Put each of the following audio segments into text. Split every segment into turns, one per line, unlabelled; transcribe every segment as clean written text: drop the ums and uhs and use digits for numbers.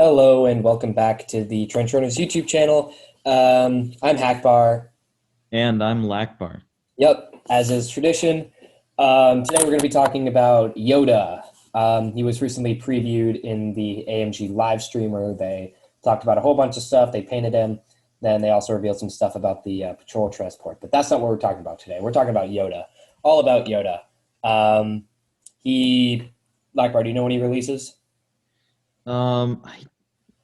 Hello and welcome back to the Trench Runners YouTube channel. I'm Hackbar.
And I'm Lackbar.
Yep, as is tradition. Today we're going to be talking about Yoda. He was recently previewed in the AMG live stream where they talked about a whole bunch of stuff. They painted him. Then they also revealed some stuff about the patrol transport. But that's not what we're talking about today. We're talking about Yoda. All about Yoda. Um, Lackbar, do you know when he releases?
I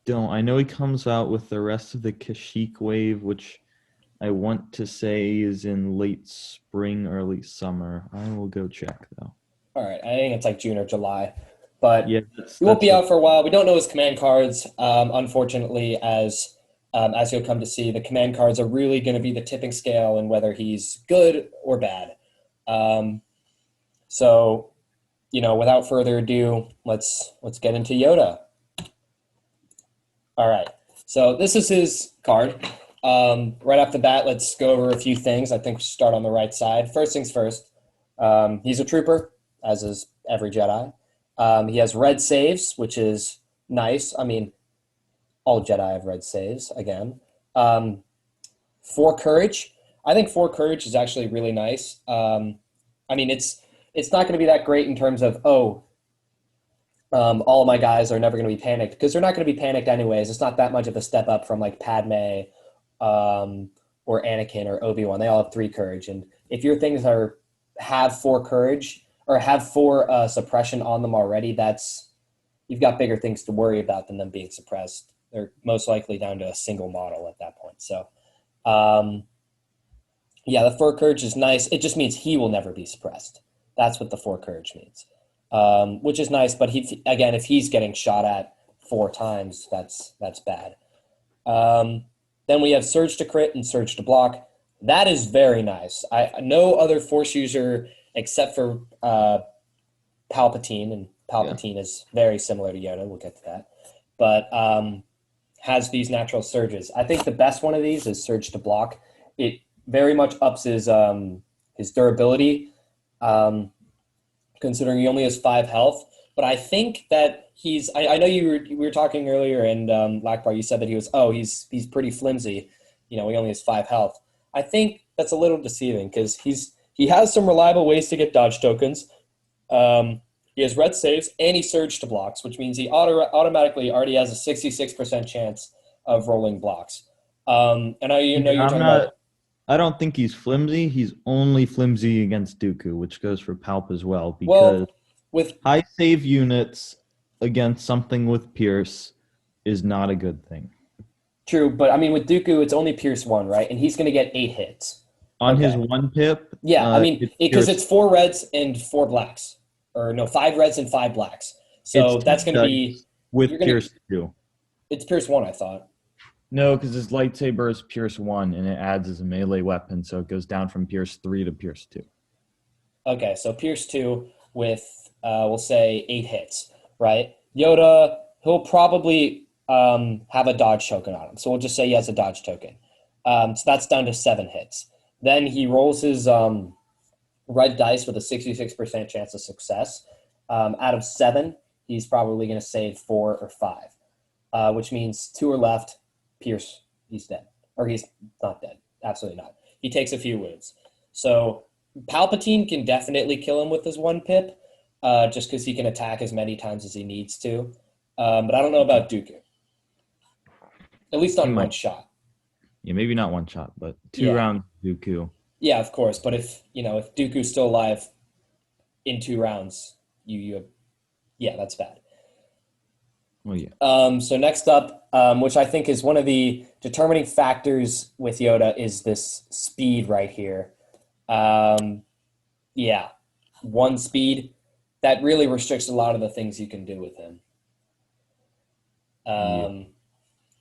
don't. I know he comes out with the rest of the Kashyyyk wave, which I want to say is in late spring, early summer. I will go check though.
All right, I think it's like June or July, but
Yeah,
he won't be
what.
out for a while. We don't know his command cards. Unfortunately, as you'll come to see, the command cards are really going to be the tipping scale in whether he's good or bad. Um, so, without further ado, let's get into Yoda. All right, so this is his card. Right off the bat, let's go over a few things. I think we should start on the right side. First things first, he's a trooper, as is every Jedi. He has red saves, which is nice. I mean, all Jedi have red saves, again. Four courage. I think four courage is actually really nice. I mean, it's not going to be that great in terms of, all of my guys are never going to be panicked, because they're not going to be panicked anyways. It's not that much of a step up from like Padme or Anakin or Obi-Wan. They all have three courage. And if your things have four courage or have four suppression on them already, you've got bigger things to worry about than them being suppressed. They're most likely down to a single model at that point. So, yeah, the four courage is nice. It just means he will never be suppressed. That's what the four courage means, which is nice. But if he's getting shot at four times, that's bad. Then we have surge to crit and surge to block. That is very nice. No other force user except for Palpatine, and Palpatine is very similar to Yoda. We'll get to that, but has these natural surges. I think the best one of these is surge to block. It very much ups his durability, considering he only has 5 health. But I think that I know we were talking earlier, and Lackbar, you said that he's pretty flimsy. He only has 5 health. I think that's a little deceiving, because he has some reliable ways to get dodge tokens. He has red saves and he surge to blocks, which means he automatically already has a 66% chance of rolling blocks. And you're talking about.
I don't think he's flimsy. He's only flimsy against Dooku, which goes for Palp as well, because
Well, with
high save units against something with Pierce is not a good thing.
True, but I mean, with Dooku, it's only Pierce 1, right? And he's going to get 8 hits.
On his
Okay.
one pip,
Yeah, I mean, because it's 4 reds and 4 blacks. Or no, 5 reds and 5 blacks. So that's going to be.
with Pierce 2.
It's Pierce 1, I thought.
No, because his lightsaber is Pierce 1, and it adds as a melee weapon, so it goes down from Pierce 3 to Pierce 2.
Okay, so Pierce 2 with, we'll say, 8 hits, right? Yoda, he'll probably have a dodge token on him. So we'll just say he has a dodge token. So that's down to 7 hits. Then he rolls his red dice with a 66% chance of success. Out of 7, he's probably going to save 4 or 5, which means 2 are left. Pierce, he's dead. Or he's not dead. Absolutely not. He takes a few wounds. So Palpatine can definitely kill him with his 1 pip, just because he can attack as many times as he needs to. But I don't know about Dooku. At least not in one shot.
Yeah, maybe not 1 shot, but 2 rounds Dooku.
Yeah, of course. But if Dooku's still alive in 2 rounds, that's bad.
Well, yeah.
So next up, which I think is one of the determining factors with Yoda, is this speed right here. 1 speed. That really restricts a lot of the things you can do with him.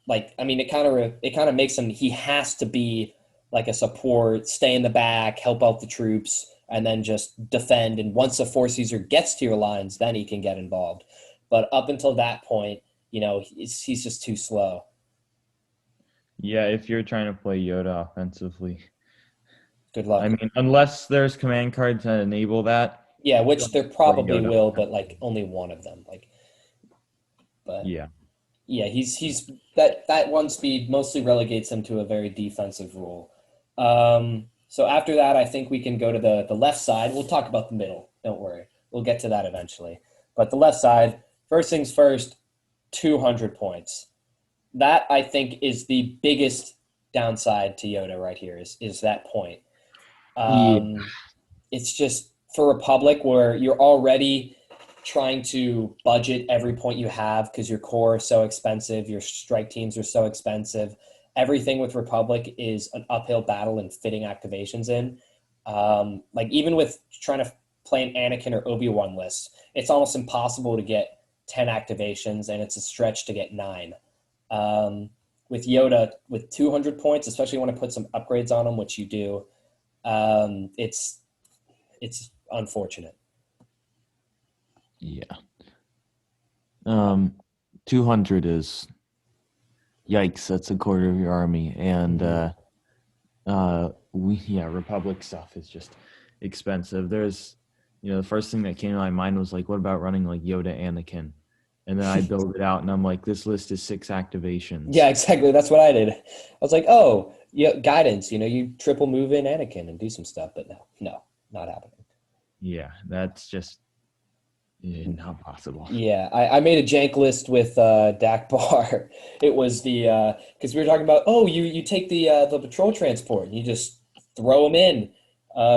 It kind of makes him. He has to be like a support, stay in the back, help out the troops, and then just defend. And once a force user gets to your lines, then he can get involved. But up until that point, he's just too slow.
Yeah, if you're trying to play Yoda offensively.
Good luck.
I mean, unless there's command cards that enable that.
Yeah, which there probably will, but like only one of them. But
yeah.
Yeah, he's that one speed mostly relegates him to a very defensive role. So after that, I think we can go to the left side. We'll talk about the middle. Don't worry, we'll get to that eventually. But the left side, first things first, 200 points. That I think is the biggest downside to Yoda right here is that point.
Yeah.
Um, it's just for Republic where you're already trying to budget every point you have because your core is so expensive, your strike teams are so expensive. Everything with Republic is an uphill battle and fitting activations in. Like even with trying to play an Anakin or Obi-Wan list, it's almost impossible to get 10 activations and it's a stretch to get 9. Um, with Yoda, with 200 points, especially when I put some upgrades on him, which you do, um, it's it's unfortunate.
Yeah. 200 is yikes. That's a quarter of your army, and Republic stuff is just expensive. There's, the first thing that came to my mind was like, what about running like Yoda Anakin? And then I build it out, and I'm like, this list is 6
Yeah,
activations.
exactly. That's what I did. I was like, oh, yeah, guidance. You triple move in Anakin and do some stuff, but no, not happening.
Yeah, that's just not possible.
Yeah, I made a jank list with Dakbar. It was the because we were talking about you take the patrol transport and you just throw them in,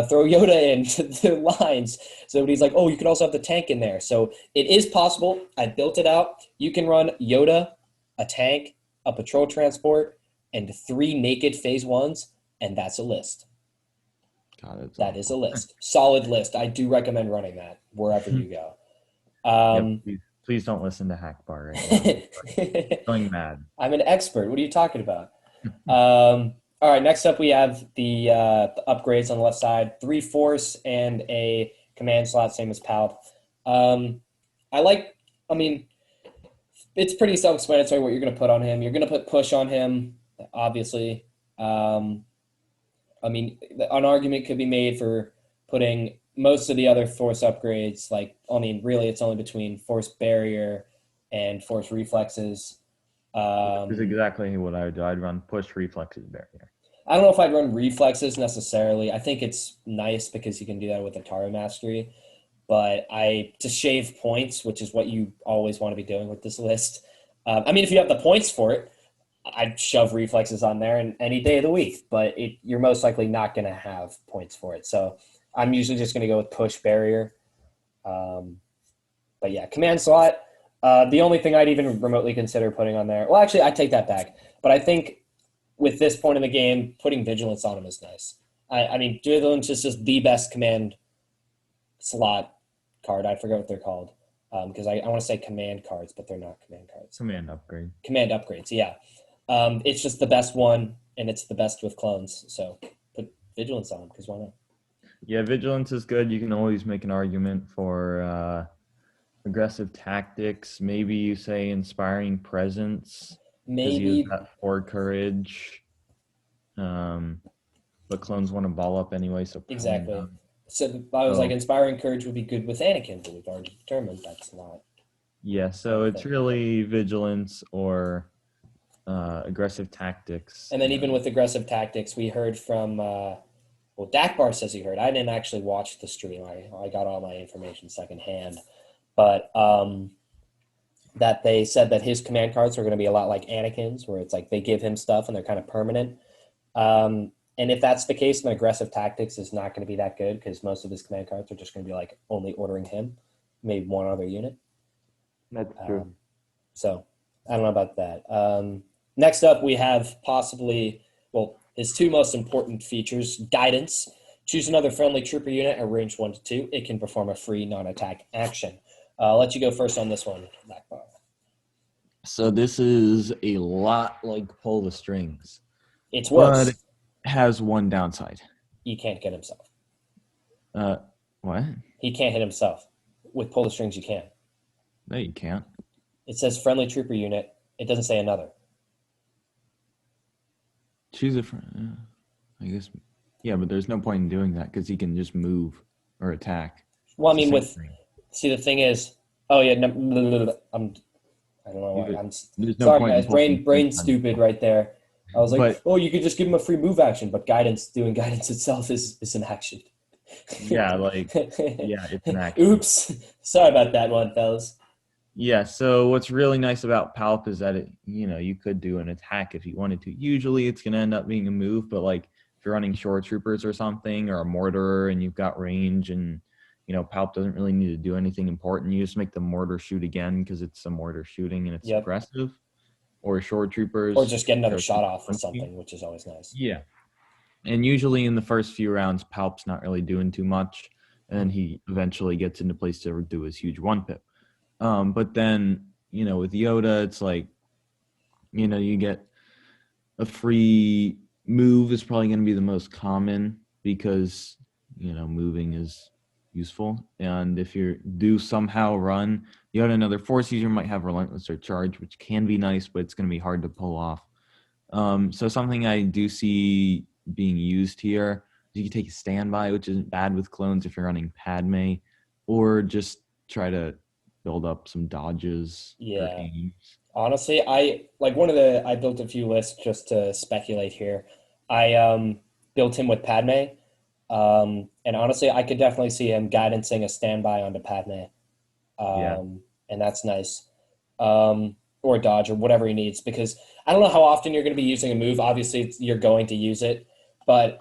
throw Yoda in to the lines. So he's like, oh, you could also have the tank in there. So it is possible. I built it out. You can run Yoda, a tank, a patrol transport, and 3 naked phase ones, and that's a list.
God, it's
That is a
awful.
list. Solid list. I do recommend running that wherever you go.
Yep.
Um,
Please don't listen to Hackbar right now. He's going mad.
I'm an expert. What are you talking about? All right, next up we have the upgrades on the left side: 3 force and a command slot, same as Palp. Um, I like. I mean, it's pretty self-explanatory what you're going to put on him. You're going to put push on him, obviously. Um, I mean, an argument could be made for putting most of the other force upgrades. Like, I mean, really, it's only between force barrier and force reflexes.
This is
Um,
exactly what I would do. I'd run push reflexes barrier.
I don't know if I'd run reflexes necessarily. I think it's nice because you can do that with Atari Mastery. But to shave points, which is what you always want to be doing with this list. I mean, if you have the points for it, I'd shove reflexes on there and any day of the week. But you're most likely not going to have points for it. So I'm usually just going to go with push barrier. Um, but yeah, command slot. The only thing I'd even remotely consider putting on there. Well, actually, I take that back. But I think with this point in the game, putting vigilance on him is nice. I mean, vigilance is just the best command slot card. I forget what they're called because I want to say command cards, but they're not command cards.
Command upgrade.
Command upgrades, yeah. It's just the best one, and it's the best with clones. So put vigilance on them because why not?
Yeah, vigilance is good. You can always make an argument for aggressive tactics. Maybe you say inspiring presence because he has
Maybe
that 4 courage. But clones want to ball up anyway, so probably
exactly.
not.
So I was like,
So
inspiring courage would be good with Anakin, but we've already determined that's
yeah,
not
so
a
it's
thing.
really vigilance or aggressive tactics.
And then even with aggressive tactics, we heard from Dakbar says he heard. I didn't actually watch the stream. I got all my information secondhand, but that they said that his command cards are going to be a lot like Anakin's, where it's like they give him stuff and they're kind of permanent. And if that's the case, then aggressive tactics is not going to be that good because most of his command cards are just going to be like only ordering him, maybe one other unit.
That's true.
So I don't know about that. Next up, we have possibly, well, his 2 most important features: guidance. Choose another friendly trooper unit at range 1 to 2. It can perform a free non-attack action. I'll let you go first on this one, Blackbar.
So this is a lot like pull the strings,
It's
but it
worse.
has one downside.
He can't get himself.
Uh, what?
He can't hit himself. With pull the strings, you can.
No, you can't.
It says friendly trooper unit. It doesn't say another.
Choose a friend. I guess. Yeah, but there's no point in doing that because he can just move or attack.
Well, I
It's the
mean,
same
with
thing.
see the thing is, oh yeah, no, I I don't know why.
There's no
Sorry,
point in
guys.
pulling
Brain
strings on
stupid
it.
right there. I was like,
But
oh, you could just give him a free move action, but doing guidance itself is an action.
yeah, like yeah, it's an action.
Oops. Sorry about that one, fellas.
Yeah, so what's really nice about Palp is that you could do an attack if you wanted to. Usually it's gonna end up being a move, but like if you're running shore troopers or something or a mortar and you've got range and Palp doesn't really need to do anything important. You just make the mortar shoot again because it's a mortar shooting and it's
Yep.
aggressive. Or shore
Or
troopers.
just get another
Shore
shot
troopers
off with something, which is always nice.
Yeah. And usually in the first few rounds, Palp's not really doing too much. And he eventually gets into place to do his huge one pip. But then, with Yoda, it's like, you get a free move is probably going to be the most common because, moving is useful. And if you do somehow run, Yoda, another force user might have relentless or charge, which can be nice, but it's going to be hard to pull off. So something I do see being used here is you can take a standby, which isn't bad with clones if you're running Padme, or just try to build up some dodges or
Yeah.
aims.
Honestly, I built a few lists just to speculate here. I built him with Padme. And honestly, I could definitely see him guidancing a standby onto Padme.
Yeah.
And that's nice. Or dodge or whatever he needs because I don't know how often you're going to be using a move. Obviously, you're going to use it, but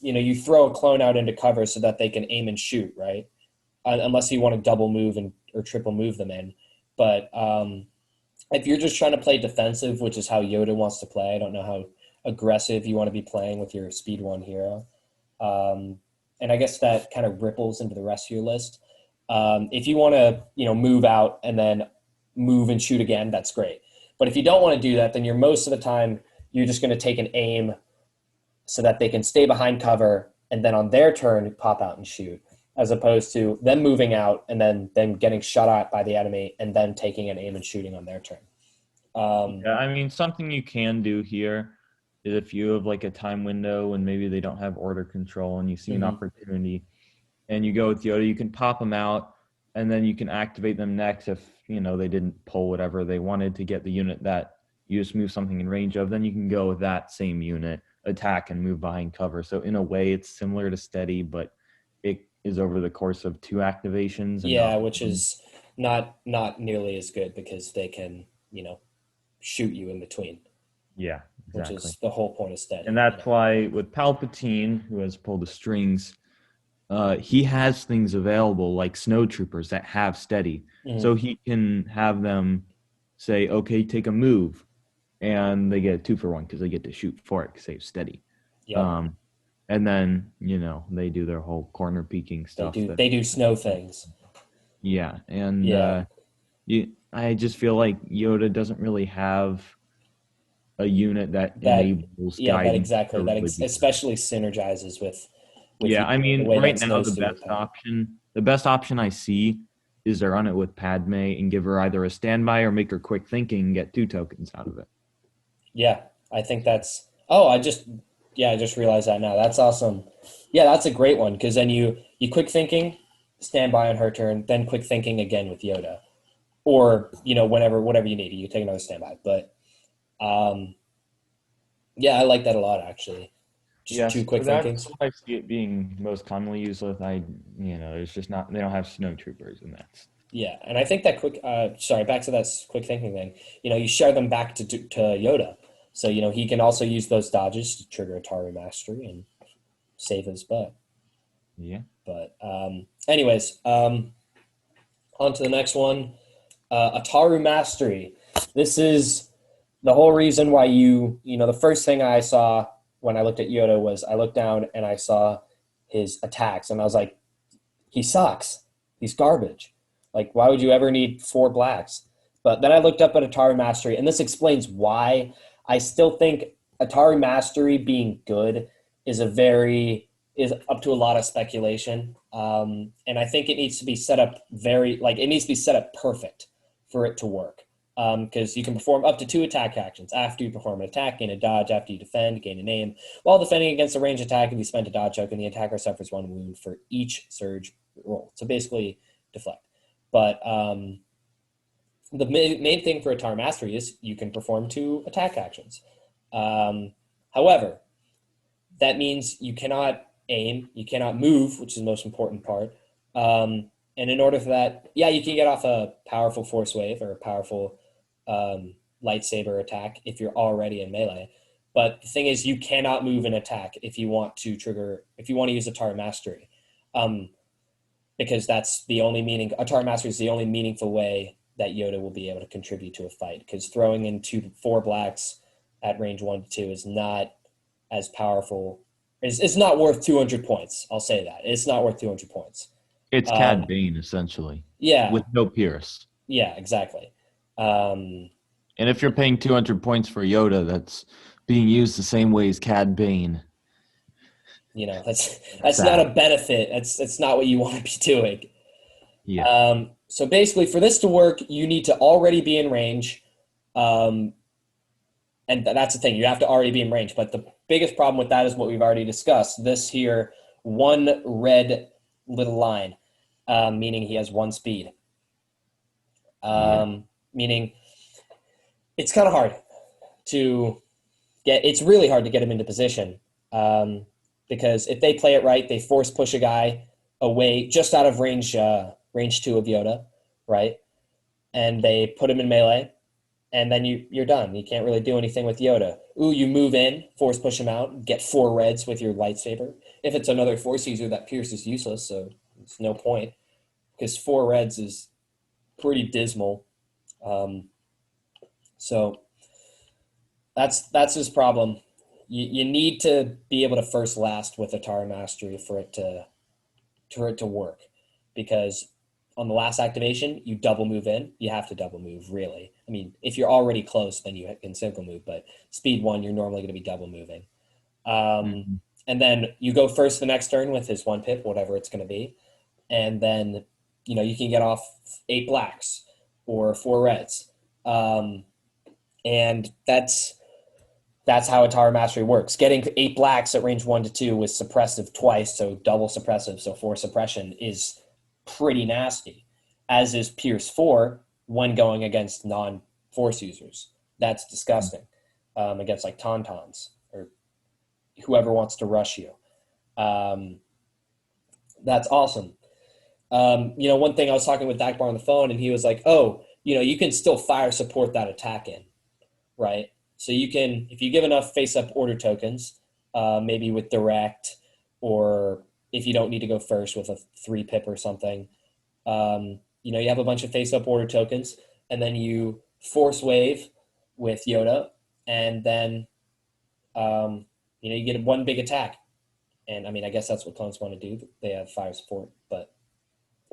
you throw a clone out into cover so that they can aim and shoot, right? Unless you want to double move or triple move them in. But if you're just trying to play defensive, which is how Yoda wants to play, I don't know how aggressive you want to be playing with your Speed 1 hero. And I guess that kind of ripples into the rest of your list. If you want to, move out and then move and shoot again, that's great. But if you don't want to do that, then you're most of the time you're just going to take an aim so that they can stay behind cover and then on their turn pop out and shoot, as opposed to them moving out and then them getting shot at by the enemy and then taking an aim and shooting on their turn.
Yeah, I mean, something you can do here is if you have like a time window and maybe they don't have order control and you see an opportunity and you go with Yoda, you can pop them out and then you can activate them next if, they didn't pull whatever they wanted to get the unit that you just move something in range of. Then you can go with that same unit, attack and move behind cover. So in a way, it's similar to steady, but it is over the course of 2 activations and
Yeah,
not
which
one.
is not nearly as good because they can, shoot you in between,
Yeah,
which
exactly.
is the whole point of
And
steady.
that's why with Palpatine, who has pulled the strings, he has things available like snow troopers that have steady. So
Mhm.
he can have them say, okay, take a move. And they get a 2-for-1 because they get to shoot for it because they have steady.
Yep,
Um, and then, they do their whole corner peeking
they
stuff.
do. They do snow things.
Yeah. And
Yeah,
I just feel like Yoda doesn't really have a unit that
that
enables
yeah that
guidance
exactly
to
that
really be good.
especially synergizes with
Yeah, I
the
mean,
way
right
that
now
snows do with Pat.
the best option I see is to run it with Padme and give her either a standby or make her quick thinking and get 2 tokens out of it.
Yeah, I think that's. Oh, I just realized that now. That's awesome. Yeah, that's a great one because then you quick thinking, stand by on her turn, then quick thinking again with Yoda, or whatever you need, you take another standby. But um, yeah, I like that a lot actually. Just two
Yes,
quick
that's
thinkings.
what I see it being most commonly used with. There's just not they don't have snow troopers, and that's
Yeah, and I think that sorry, back to that quick thinking thing. You share them back to Yoda, so he can also use those dodges to trigger Atari Mastery and save his butt.
yeah,
But anyways, on to the next one. Atari Mastery. This is the whole reason why the first thing I saw when I looked at Yoda was I looked down and I saw his attacks and I was like, he sucks. He's garbage. Like, why would you ever need 4 blacks? But then I looked up at Atari Mastery, and this explains why I still think Atari Mastery being good is up to a lot of speculation. And I think it needs to be set up it needs to be set up perfect for it to work. Because you can perform up to 2 attack actions after you perform an attack, gain a dodge after you defend, gain a name. While defending against a ranged attack, if you spend a dodge token, the attacker suffers 1 wound for each surge roll. So basically, deflect. But the main thing for Atari Mastery is you can perform two attack actions. Um, However, that means you cannot aim, you cannot move, which is the most important part. And in order for that, yeah, you can get off a powerful force wave or a powerful lightsaber attack if you're already in melee. But the thing is, you cannot move an attack if you want to if you want to use Atari Mastery, um, because that's the only Atari Mastery is the only meaningful way that Yoda will be able to contribute to a fight. Because throwing in four blacks at range 1 to 2 is not as powerful. It's not worth 200 points. I'll say that it's not worth 200 points.
It's
Um,
Cad Bane essentially,
yeah,
with no Pierce.
yeah, exactly. Um,
And if you're paying 200 points for Yoda, that's being used the same way as Cad Bane.
that's not a benefit. That's not what you want to be doing.
Yeah.
So basically, for this to work, you need to already be in range. Um, and that's the thing. You have to already be in range. But the biggest problem with that is what we've already discussed. This here, one red little line, meaning he has one speed. Meaning it's kind of hard to it's really hard to get him into position. Because if they play it right, they force push a guy away just out of range 2 of Yoda, right? And they put him in melee, and then you're done. You can't really do anything with Yoda. Ooh, you move in, force push him out, get 4 reds with your lightsaber. If it's another force user, that Pierce is useless, so it's no point, because 4 reds is pretty dismal. So that's his problem. You need to be able to first last with Atari Mastery for it to work, because on the last activation you double move in. You have to double move, really. I mean, if you're already close, then you can single move. But speed 1, you're normally going to be double moving.
Mhm.
And then you go first the next turn with his 1 pip, whatever it's going to be, and then you can get off 8 blacks or 4 reds, and that's how Atari Mastery works. Getting 8 blacks at range 1 to 2 with suppressive twice, so double suppressive, so 4 suppression, is pretty nasty, as is Pierce 4 when going against non-force users. That's disgusting, against like Tauntauns or whoever wants to rush you. Um, that's awesome. One thing, I was talking with Hackbar on the phone, and he was like, oh, you can still fire support that attack in, right? So you can, if you give enough face-up order tokens, maybe with direct, or if you don't need to go first with a 3 pip or something, you have a bunch of face-up order tokens, and then you force wave with Yoda, and then you get 1 big attack. And I mean, I guess that's what clones want to do. They have fire support, but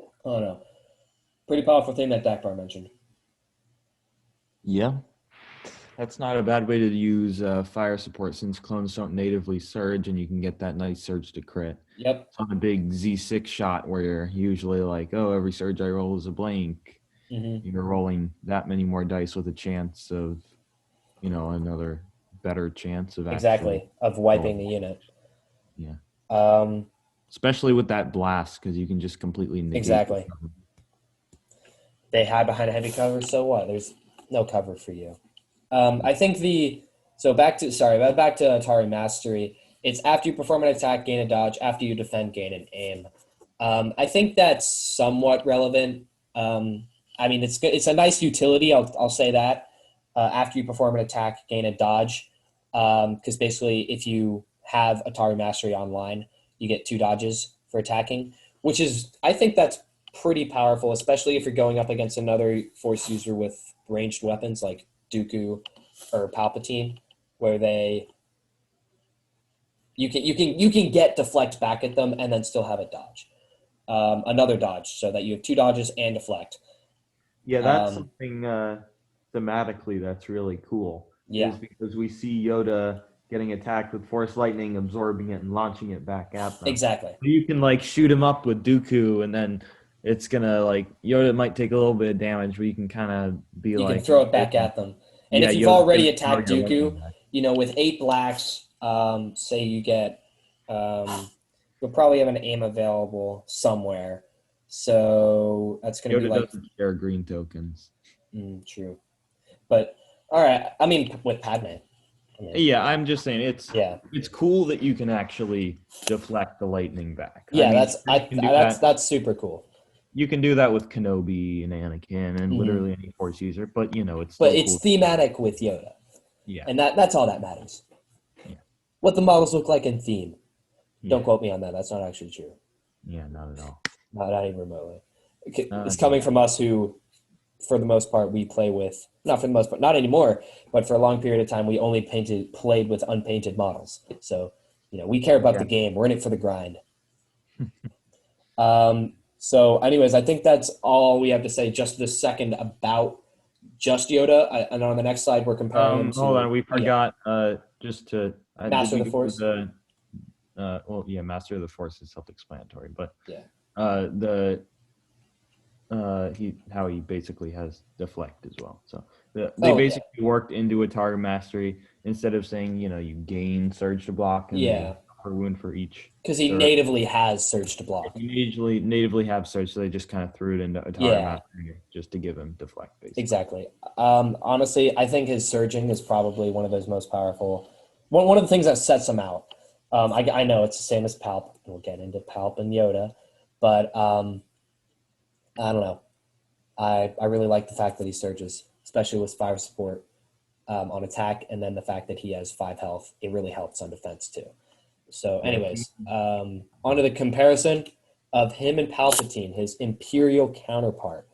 I don't know. Pretty powerful thing that Dakbar mentioned.
Yeah. That's not a bad way to use fire support, since clones don't natively surge, and you can get that nice surge to crit.
Yep.
It's on a big Z6 shot where you're usually like, oh, every surge I roll is a blank.
Mm-hmm.
You're rolling that many more dice with a chance of, another better chance of actually
Exactly, of wiping the
rolling.
unit.
Yeah.
Um,
Especially with that blast, because you can just completely negate the
exactly.
cover.
They hide behind a heavy cover, so what? There's no cover for you. I think back to Atari Mastery. It's after you perform an attack, gain a dodge. After you defend, gain an aim. I think that's somewhat relevant. I mean, it's good. It's a nice utility. I'll say that. After you perform an attack, gain a dodge. Because basically, if you have Atari Mastery online, you get 2 dodges for attacking, which is, I think that's pretty powerful, especially if you're going up against another force user with ranged weapons like Dooku or Palpatine, where you can get deflect back at them and then still have a dodge, another dodge, so that you have 2 dodges and deflect.
Yeah, that's
Um,
something thematically that's really cool,
yeah,
is because we see Yoda getting attacked with Force Lightning, absorbing it, and launching it back at them.
exactly.
So you can like shoot him up with Dooku, and then it's gonna like Yoda might take a little bit of damage, but you can kind of be
You can
like,
throw it back at them, and
yeah,
if you've
Yoda's gonna
already
throw
attacked
your lightning
Dooku,
back.
with 8 blacks, say you get, you'll probably have an aim available somewhere. So that's going to be
Yoda
like,
doesn't share green tokens.
True. But all right, I mean, with Padme, I mean,
Yeah, I'm just saying
yeah,
it's cool that you can actually deflect the lightning back. I
yeah,
mean, sure, you can do that.
that's super cool.
You can do that with Kenobi and Anakin and
Hmm.
literally any Force user, but it's
But
still
it's
cool.
thematic with Yoda,
Yeah,
and that's all that matters.
yeah,
What the models look like in theme. Don't
yeah,
quote me on that. That's not actually true.
yeah. Not at all.
Not even remotely. It's coming
Yeah,
from us who, for the most part, we play with, not for the most part, not anymore, but for a long period of time, we only played with unpainted models. So, we care about
yeah.
the game. We're in it for the grind. So, anyways, I think that's all we have to say just this second about just Yoda. And on the next slide, we're comparing him
Hold
to,
on, we
oh yeah,
forgot. Just to did
Master of
you
the
go with
Force.
the? Well, yeah, Master of the Force is self-explanatory, but
Yeah.
the how he basically has deflect as well. So they
Oh yeah,
basically worked into Atari Mastery instead of saying you gain surge to block and you
yeah,
suffer wound for each
because he
surge.
natively has Surge to block.
You natively have surge, so they just kind of threw it into Atari
Yeah,
Mastery just to give him deflect, basically.
exactly. Honestly, I think his surging is probably one of those most powerful. One of the things that sets him out. I know it's the same as Palp. We'll get into Palp and Yoda, but I don't know. I really like the fact that he surges, especially with fire support on attack, and then the fact that he has 5 health. It really helps on defense too. So,
Yeah,
anyways, on to the comparison of him and Palpatine, his Imperial counterpart.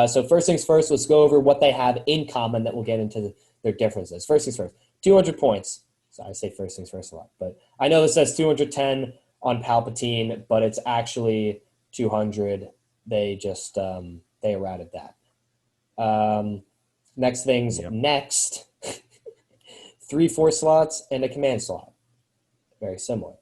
So, first things first, let's go over what they have in common that we'll get into their differences. First things first, 200 points. So, I say first things first a lot, but I know this says 210 on Palpatine, but it's actually 200. They just they errated that. Next things
yep,
next, 3 force slots and a command slot. Very similar.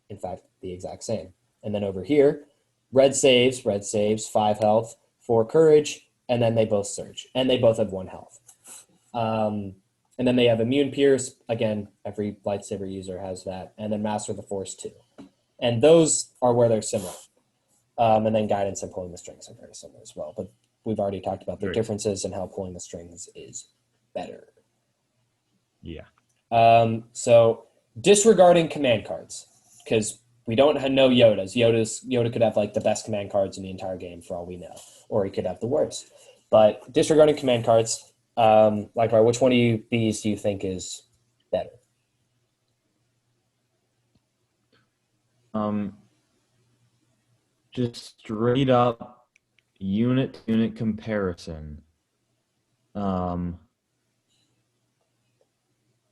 In fact, the exact same. And then over here, red saves, 5 health, 4 courage, and then they both surge. And they both have 1 health. And then they have immune pierce. Again, every lightsaber user has that. And then master of the force too. And those are where they're similar. And then guidance and pulling the strings are very similar as well. But we've already talked about the
right.
differences and how pulling the strings is better.
Yeah.
So disregarding command cards, because we don't know Yoda could have like the best command cards in the entire game for all we know, or he could have the worst. But disregarding command cards, which one of these do you think is better?
Um, just straight up unit to unit comparison. Um,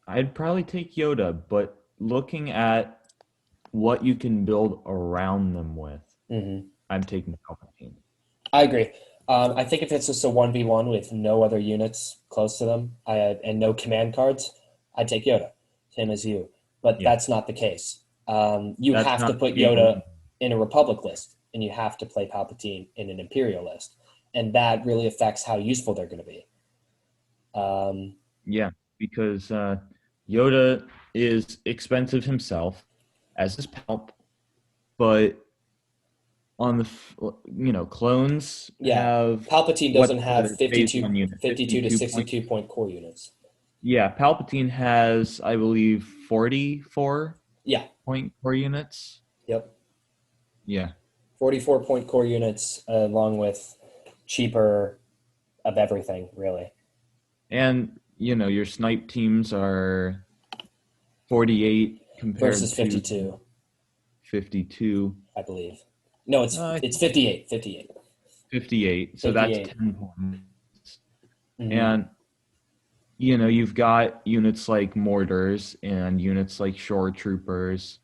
I'd probably take Yoda, but looking at what you can build around them with,
Mm-hmm.
I'm taking Palpatine.
I agree. I think if it's just a 1v1 with no other units close to them and no command cards, I'd take Yoda, same as you. But
Yeah,
that's not the case. You
that's
have to
not
put
the case.
Yoda in a Republic list, and you have to play Palpatine in an Imperial list. And that really affects how useful they're going to be.
Yeah, because Yoda is expensive himself, as is Palp, but on clones
Yeah,
have
Palpatine
what's
doesn't have
the phase one unit?
52 to
52 point.
62 point core units.
Yeah, Palpatine has, I believe, 44
Yeah,
point core units.
yep.
Yeah,
44 point core units, along with cheaper of everything, really.
and your snipe teams are 48 compared
Versus
to
52,
52.
I believe. No, it's
Uh,
it's 58. 58.
58. So that's
58.
10 points.
Mm-hmm.
And you've got units like mortars and units like shore troopers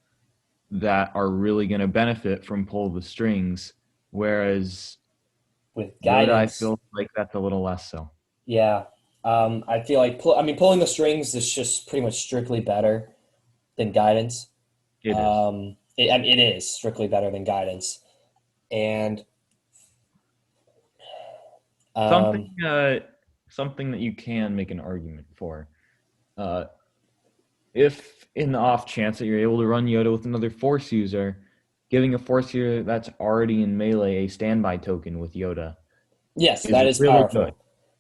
that are really going to benefit from pull the strings, whereas
With
Yoda, I
guidance,
feel like that's a little less so.
yeah. I feel like pulling the strings is just pretty much strictly better than guidance.
It is
It is strictly better than guidance, and
something
um,
something that you can make an argument for. Uh, if in the off chance that you're able to run Yoda with another Force user, giving a Force user that's already in melee a standby token with Yoda
yes,
is
that is
really good.
powerful.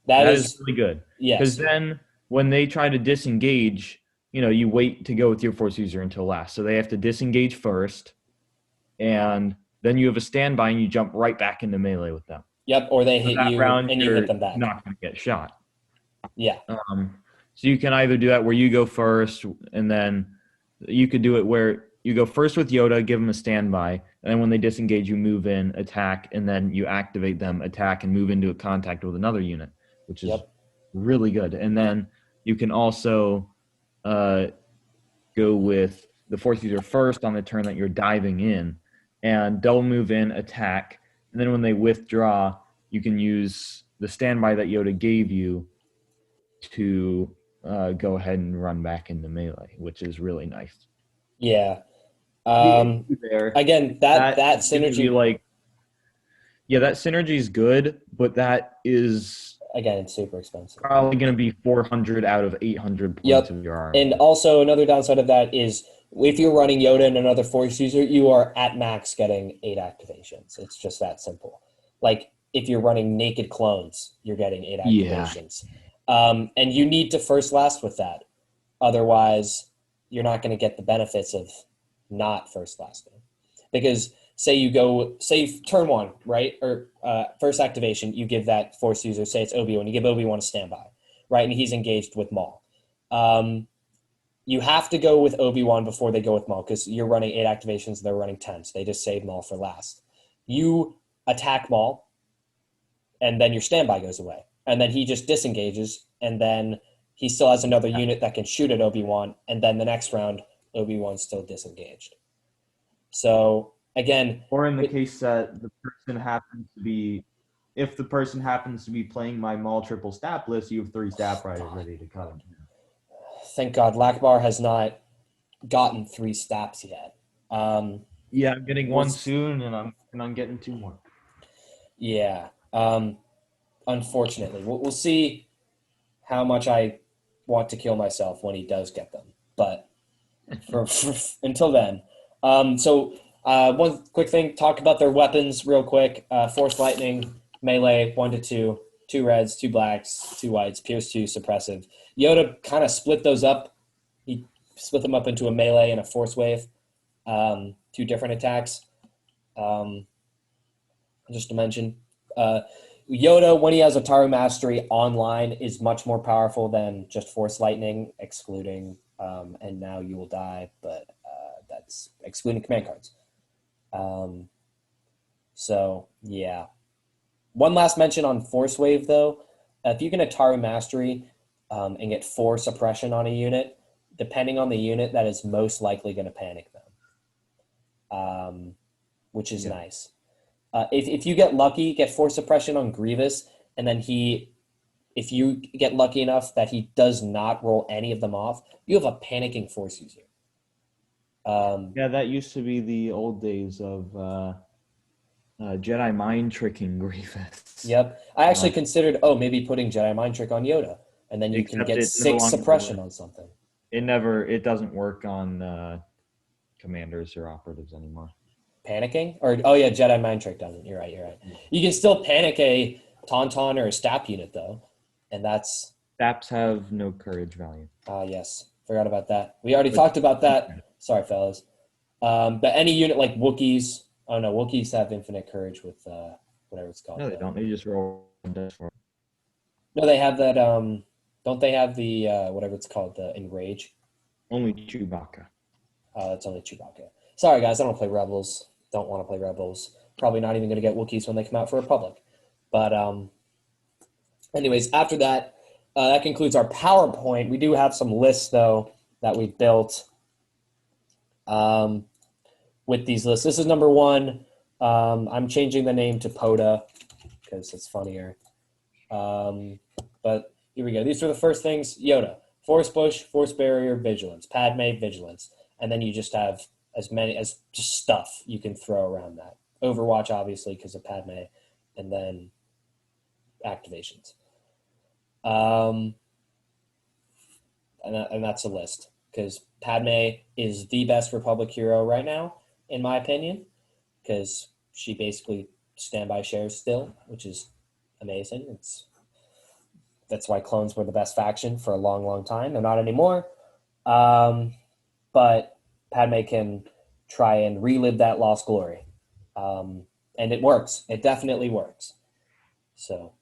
That
That is
is,
really good. Because
yes.
then when they try to disengage, you wait to go with your force user until last. So they have to disengage first, and then you have a standby and you jump right back into melee with them.
Yep, or they
So
hit
that
you
round,
and you hit
you're
them back.
not going to get shot.
Yeah.
So you can either do that where you go first, and then you could do it where you go first with Yoda, give them a standby, and then when they disengage, you move in, attack, and then you activate them, attack, and move into a contact with another unit, which is
Yep.
really good. And then you can also uh, go with the force user first on the turn that you're diving in, and double move in, attack, and then when they withdraw, you can use the standby that Yoda gave you to go ahead and run back into melee, which is really nice.
Yeah.
The
Um,
issue there
again, that
that
that
is going to be
synergy,
like, yeah, that synergy is good, but that is
again, it's super expensive.
probably going to be 400 out of 800 points
Yep.
of your
And
army.
also another downside of that is if you're running Yoda and another force user, you are at max getting 8 activations. It's just that simple. Like if you're running naked clones, you're getting eight
Yeah,
activations. And you need to first last with that. Otherwise, you're not going to get the benefits of not first lasting. Because say turn one, right? Or first activation, you give that force user, say it's Obi-Wan, you give Obi-Wan a standby, right? And he's engaged with Maul. Um, you have to go with Obi-Wan before they go with Maul because you're running 8 activations, they're running 10. So they just save Maul for last. You attack Maul, and then your standby goes away. And then he just disengages, and then he still has another unit that can shoot at Obi-Wan, and then the next round, Obi-Wan's still disengaged. So again,
or in the case that the person happens to be, if the person happens to be playing my Maul triple stab list, you have 3 stab riders ready to cut him.
thank God Lakbar has not gotten 3 staps yet.
Yeah, I'm getting
We'll,
one soon, and I'm getting 2 more.
yeah. Unfortunately, we'll see how much I want to kill myself when he does get them. But for until then, one quick thing: talk about their weapons real quick. Force lightning, melee 1 to 2, 2 reds, 2 blacks, 2 whites, pierce 2, suppressive. Yoda kind of split those up. He split them up into a melee and a force wave, 2 different attacks. Um, just to mention, Yoda, when he has Atari Mastery online, is much more powerful than just Force Lightning, excluding and now you will die, but that's excluding command cards. Um, so yeah. One last mention on Force Wave though. If you can Atari Mastery and get 4 suppression on a unit, depending on the unit, that is most likely going to panic them, which is nice. If you get lucky, get 4 suppression on Grievous, and then if you get lucky enough that he does not roll any of them off, you have a panicking force user.
Yeah, that used to be the old days of Jedi mind tricking Grievous.
Yep. I actually considered, maybe putting Jedi Mind Trick on Yoda, and then you can
Except
get
it no
6
longer
suppression
works.
on something.
It doesn't work on commanders or operatives anymore.
Panicking? Or, oh yeah, Jedi Mind Trick doesn't. You're right. You can still panic a Tauntaun or a Stap unit, though, and that's...
Saps have no courage value.
Yes. Forgot about that. We already talked about that. Sorry, fellas. But any unit like Wookiees, oh no, Wookiees have infinite courage with whatever it's called.
No, they don't. They just roll dice for it.
No, they have that. Don't they have the whatever it's called, the enrage?
Only Chewbacca.
It's only Chewbacca. Sorry, guys, I don't play Rebels. Don't want to play Rebels. Probably not even going to get Wookiees when they come out for Republic. But anyways, after that, that concludes our PowerPoint. We do have some lists though that we built with these lists. This is number 1. I'm changing the name to POTA because it's funnier. But here we go. These are the first things. Yoda, Force Push, Force Barrier, Vigilance. Padme, Vigilance. And then you just have as many as just stuff you can throw around that. Overwatch, obviously, because of Padme. And then activations. And that's a list. Because Padme is the best Republic hero right now, in my opinion. Because she basically standby shares still, which is amazing. It's That's why clones were the best faction for a long, long time. They're not anymore. Um, but Padme can try and relive that lost glory. And it works. It definitely works. So,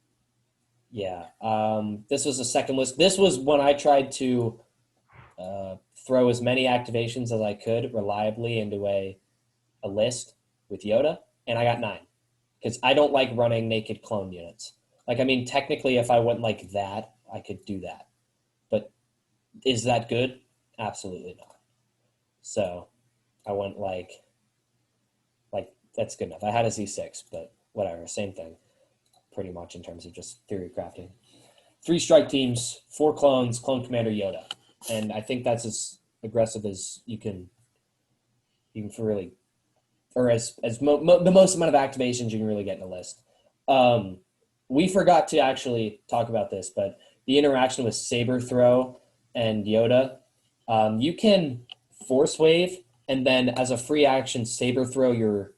yeah. This was the second list. This was when I tried to uh, throw as many activations as I could reliably into a list with Yoda, and I got 9 because I don't like running naked clone units. Like, I mean, technically, if I went like that, I could do that. But is that good? Absolutely not. So I went like that's good enough. I had a Z6, but whatever, same thing, pretty much in terms of just theory crafting. 3 strike teams, 4 clones, clone commander Yoda, and I think that's as aggressive as you can really, or the most amount of activations you can really get in a list. Um, we forgot to actually talk about this, but the interaction with Saber Throw and Yoda, you can Force Wave and then as a free action Saber Throw your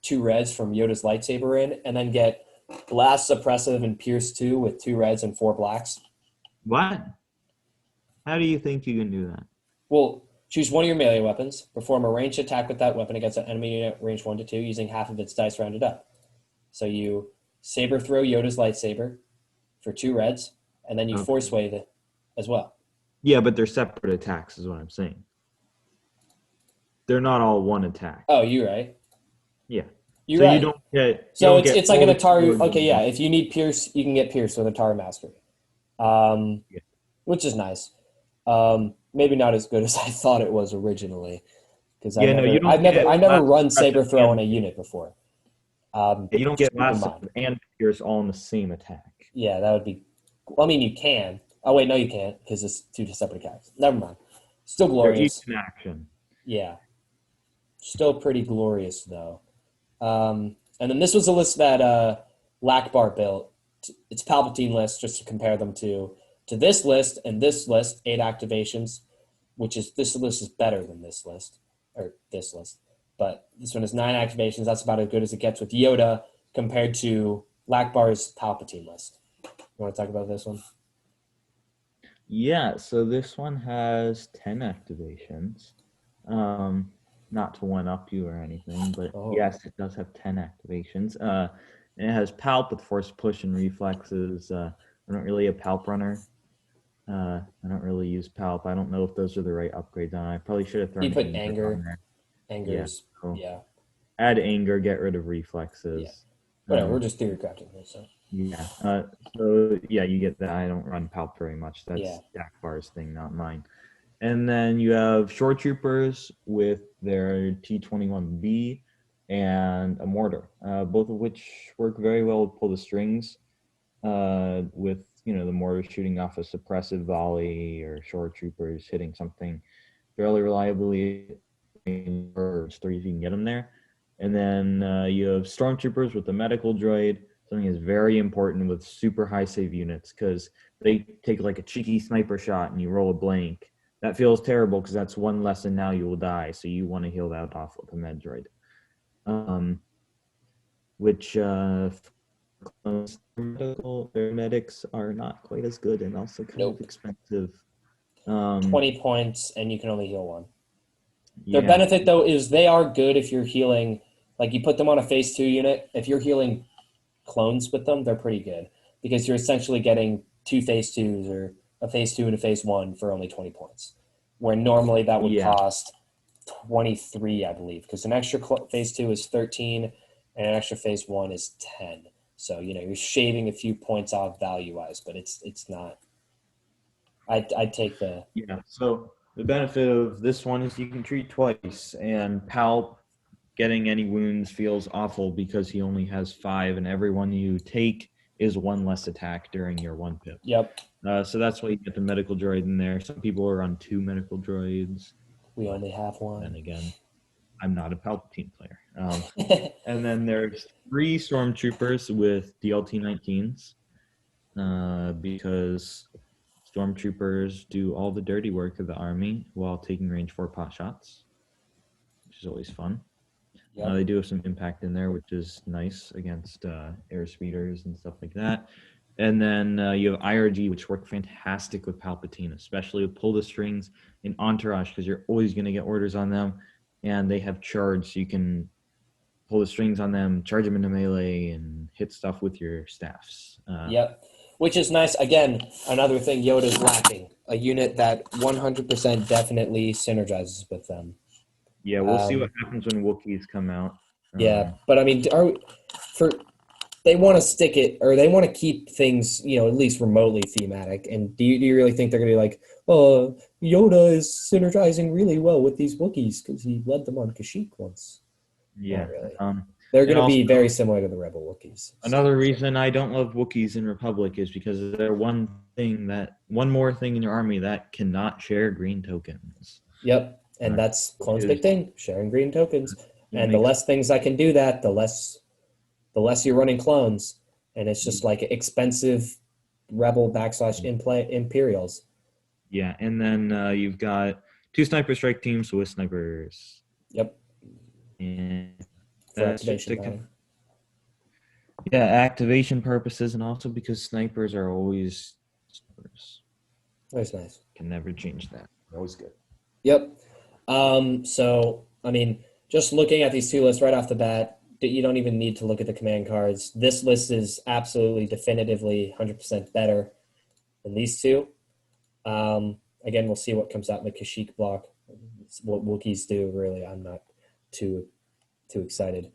2 reds from Yoda's lightsaber in, and then get Blast Suppressive and Pierce 2 with 2 reds and 4 blacks.
What? How do you think you can do that?
Well, choose one of your melee weapons. Perform a ranged attack with that weapon against an enemy unit range 1 to 2 using half of its dice rounded up. So you Saber Throw Yoda's lightsaber for 2 reds, and then you
Okay.
Force Wave it as well.
Yeah, but they're separate attacks, is what I'm saying. They're not all one attack.
Oh, you're right.
Yeah.
You're
So
right.
you don't get. You
So
don't
it's
get
it's like an
all
Atari.
the-
Okay, yeah. If you need Pierce, you can get Pierce with Atari Mastery,
Yeah.
which is nice. Maybe not as good as I thought it was originally, because
Yeah, no, you don't
I
get
never
Blast
run Saber
Suppressive
Throw on
and
a
Pierce.
unit before.
You don't
Just
get
keep in
Blast
mind.
Suppressive and Pierce all in the same attack.
Yeah, that would be. Well, I mean, you can. Oh wait, no, you can't because it's 2 separate attacks. Never mind. Still
They're each
glorious.
in action.
Yeah, still pretty glorious though. And then this was a list that Lackbar built. It's Palpatine list just to compare them to this list and this list, 8 activations, which is this list is better than this list or this list. But this one is 9 activations. That's about as good as it gets with Yoda compared to Lackbar's Palpatine list. You want to talk about this one?
Yeah, so this one has 10 activations. Not to one up you or anything, but
Oh.
yes, it does have 10 activations. And it has Palp with Force Push and Reflexes. I don't really a Palp runner. I don't really use Palp. I don't know if those are the right upgrades on. I probably should have thrown
You put
Anger on there.
Anger's,
So
yeah,
add Anger, get rid of
yeah.
Reflexes.
Whatever. We're just theory crafting this, so
Yeah. So yeah, you get that. I don't run Palp very much.
yeah.
That's Hackbar's thing, not mine. And then you have Shore Troopers with their T-21B and a mortar, both of which work very well with Pull the Strings, with the mortar shooting off a suppressive volley or Shore Troopers hitting something fairly reliably, or 3 if you can get them there. And then you have Stormtroopers with the medical droid. Something is very important with super high save units because they take like a cheeky sniper shot and you roll a blank. That feels terrible because that's one less and now you will die. So you want to heal that off with a med droid. Which medical paramedics are not quite as good and also kind
Nope.
of expensive.
20 points, and you can only heal 1.
Yeah.
Their benefit, though, is they are good if you're healing. Like, you put them on a phase 2 unit. If you're healing clones with them, they're pretty good because you're essentially getting 2 phase 2s or a phase 2 and a phase 1 for only 20 points, where normally that would cost 23, I believe, because an extra phase 2 is 13 and an extra phase 1 is 10. So, you're shaving a few points off value-wise, but it's not. I'd take the...
Yeah, so the benefit of this one is you can treat twice, and Palp getting any wounds feels awful because he only has 5, and every one you take is 1 less attack during your 1 pip.
Yep.
So that's why you get the medical droid in there. Some people are on 2 medical droids.
We only have 1.
And again, I'm not a Palpatine player. And then there's 3 Stormtroopers with DLT-19s because Stormtroopers do all the dirty work of the army while taking range 4 pot shots, which is always fun.
Yep.
They do have some impact in there, which is nice against air speeders and stuff like that. And then you have IRG, which work fantastic with Palpatine, especially with pull the strings and Entourage, because you're always going to get orders on them, and they have charge, so you can pull the strings on them, charge them into melee, and hit stuff with your staffs.
Yep. Which is nice. Again, another thing Yoda's lacking. A unit that 100% definitely synergizes with them.
Yeah, we'll see what happens when Wookiees come out.
Yeah, but I mean, for they want to stick it, or they want to keep things, at least remotely thematic. And do you really think they're going to be like, oh, Yoda is synergizing really well with these Wookiees because he led them on Kashyyyk once?
Yeah.
Not really. They're going to be very similar to the Rebel Wookiees.
Another reason I don't love Wookiees in Republic is because they're one more thing in your army that cannot share green tokens.
Yep, and that's Clone's big thing, sharing green tokens. And the less things I can do that, the less you're running clones. And it's just like expensive Rebel / Imperials.
Yeah, and then you've got 2 sniper strike teams with snipers.
Yep.
And
for activation.
Yeah, activation purposes, and also because snipers are always snipers.
Always nice.
Can never change that. Always good.
Yep. So, I mean, just looking at these 2 lists right off the bat, you don't even need to look at the command cards. This list is absolutely, definitively 100% better than these 2. Again, we'll see what comes out in the Kashyyyk block. What Wookiees do, really. I'm not too excited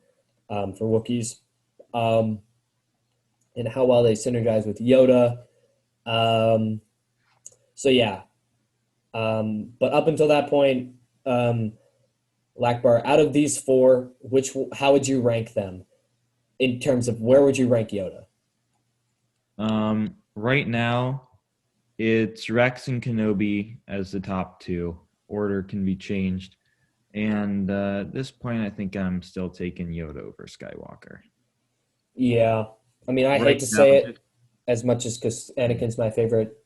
for Wookiees. And how well they synergize with Yoda. So, yeah. But up until that point, Hackbar, out of these 4, how would you rank them in terms of where would you rank Yoda?
Right now, it's Rex and Kenobi as the top 2. Order can be changed. And at this point, I think I'm still taking Yoda over Skywalker.
Yeah. I mean, I hate to say it as much as because Anakin's my favorite,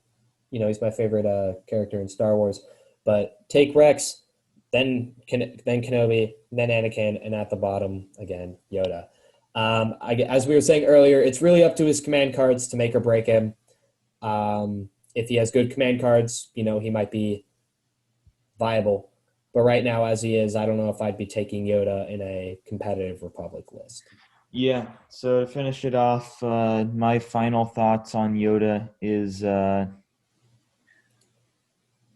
he's my favorite character in Star Wars. But take Rex, then Kenobi, then Anakin, and at the bottom, again, Yoda. As we were saying earlier, it's really up to his command cards to make or break him. If he has good command cards, he might be viable. But right now, as he is, I don't know if I'd be taking Yoda in a competitive Republic list.
Yeah, so to finish it off, my final thoughts on Yoda is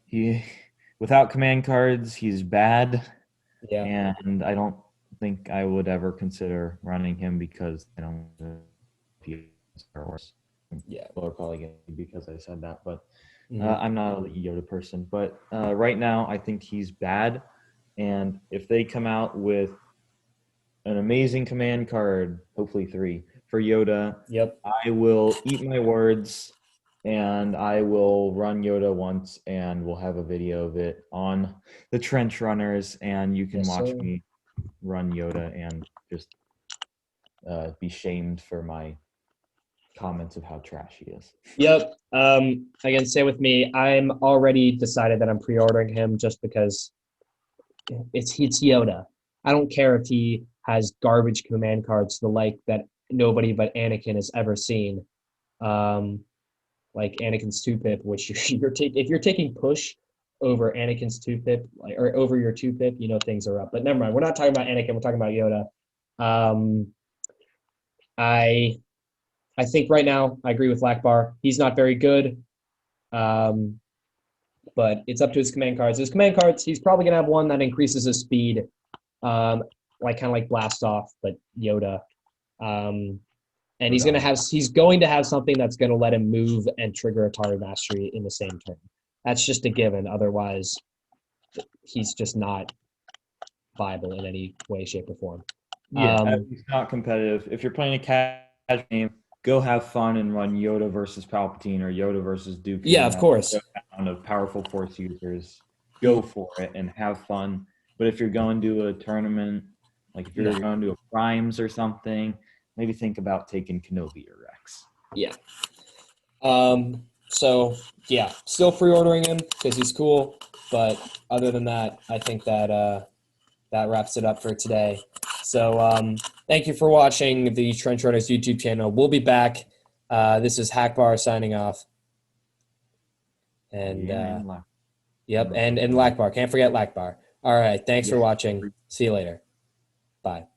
he, without command cards, he's bad.
Yeah.
And I don't think I would ever consider running him because I don't Star Wars.
Yeah.
People are probably going to because I said that, but I'm not a Yoda person. But right now, I think he's bad. And if they come out with an amazing command card, hopefully 3, for Yoda,
yep,
I will eat my words and I will run Yoda once and we'll have a video of it on the Trench Runners and you can watch me run Yoda and just be shamed for my comments of how trash he is.
Yep. Again, stay with me. I'm already decided that I'm pre-ordering him just because it's Yoda. I don't care if he has garbage command cards, the like that nobody but Anakin has ever seen. Like Anakin's 2-pip, which if you're taking push over Anakin's 2-pip, or over your 2-pip, things are up. But never mind. We're not talking about Anakin. We're talking about Yoda. I think right now I agree with Hackbar. He's not very good, but it's up to his command cards. His command cards, he's probably gonna have one that increases his speed, kind of like Blast Off, but Yoda. And he's going to have something that's going to let him move and trigger Atari Mastery in the same turn. That's just a given. Otherwise, he's just not viable in any way, shape, or form.
Yeah, he's not competitive. If you're playing a casual game, go have fun and run Yoda versus Palpatine or Yoda versus Dooku.
Yeah, of course.
Of powerful Force users, go for it and have fun. But if you're going to a tournament, like if you're going to a Primes or something, maybe think about taking Kenobi or Rex.
Yeah. So, yeah, still pre-ordering him because he's cool. But other than that, I think that that wraps it up for today. So thank you for watching the Trench Runners YouTube channel. We'll be back This is Hackbar signing off. And
Yeah, and laugh.
yep,
Don't
and
forget.
Lakbar. Can't forget Lakbar. All right. Thanks for
Yes.
watching. See you later. Bye.